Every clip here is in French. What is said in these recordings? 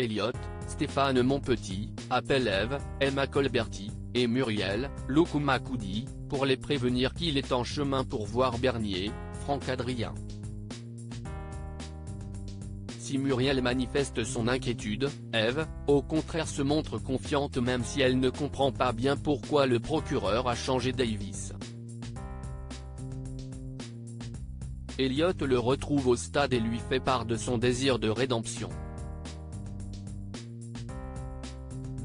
Elliot, Stéphane Monpetit, appelle Eve, Emma Colberti, et Muriel, Loukouma-Koudi, pour les prévenir qu'il est en chemin pour voir Bernier, Franck Adrien. Si Muriel manifeste son inquiétude, Eve, au contraire se montre confiante même si elle ne comprend pas bien pourquoi le procureur a changé Davis. Elliot le retrouve au stade et lui fait part de son désir de rédemption.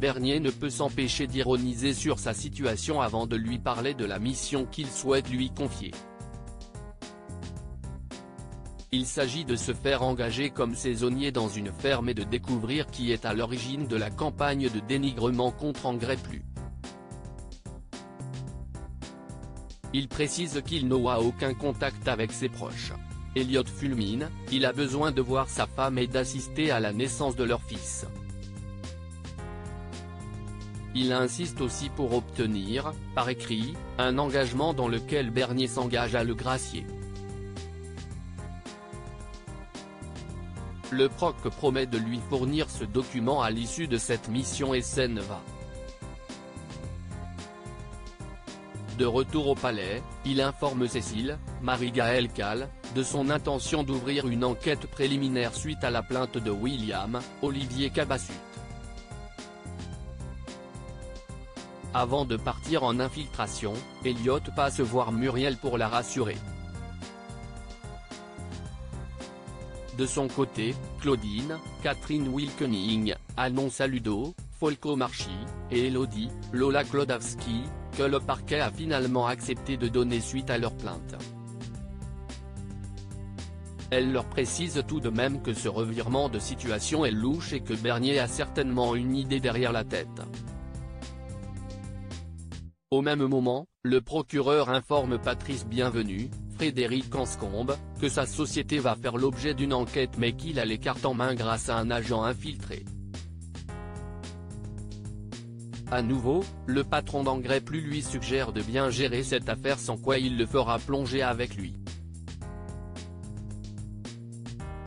Bernier ne peut s'empêcher d'ironiser sur sa situation avant de lui parler de la mission qu'il souhaite lui confier. Il s'agit de se faire engager comme saisonnier dans une ferme et de découvrir qui est à l'origine de la campagne de dénigrement contre Engrais Plus. Il précise qu'il n'aura aucun contact avec ses proches. Elliot fulmine, il a besoin de voir sa femme et d'assister à la naissance de leur fils. Il insiste aussi pour obtenir, par écrit, un engagement dans lequel Bernier s'engage à le gracier. Le proc promet de lui fournir ce document à l'issue de cette mission et scène va. De retour au palais, il informe Cécile, Marie-Gaëlle Calle, de son intention d'ouvrir une enquête préliminaire suite à la plainte de William, Olivier Cabassut. Avant de partir en infiltration, Elliot passe voir Muriel pour la rassurer. De son côté, Claudine, Catherine Wilkening, annonce à Ludo, Folco Marchi, et Elodie, Lola Klodowski, que le parquet a finalement accepté de donner suite à leur plainte. Elle leur précise tout de même que ce revirement de situation est louche et que Bernier a certainement une idée derrière la tête. Au même moment, le procureur informe Patrice Bienvenu, Frédéric Anscombe, que sa société va faire l'objet d'une enquête mais qu'il a les cartes en main grâce à un agent infiltré. À nouveau, le patron d'Engrais Plus lui suggère de bien gérer cette affaire sans quoi il le fera plonger avec lui.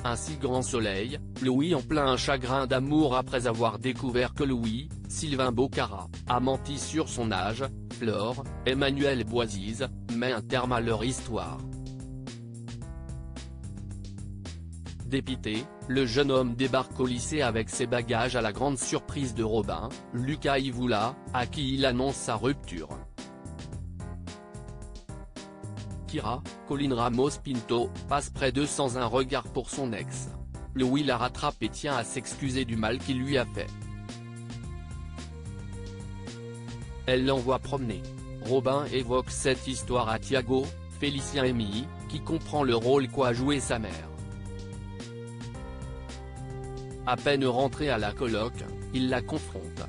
Ainsi Grand Soleil, Louis en plein chagrin d'amour après avoir découvert que Louis, Sylvain Bocara, a menti sur son âge, Flore, Emmanuel Boisise, met un terme à leur histoire. Dépité, le jeune homme débarque au lycée avec ses bagages à la grande surprise de Robin, Lucas Ivoula, à qui il annonce sa rupture. Kira, Colline Ramos-Pinto, passe près d'eux sans un regard pour son ex. Louis la rattrape et tient à s'excuser du mal qu'il lui a fait. Elle l'envoie promener. Robin évoque cette histoire à Thiago, Félicien Emy, qui comprend le rôle qu'a joué sa mère. À peine rentré à la coloc, il la confronte.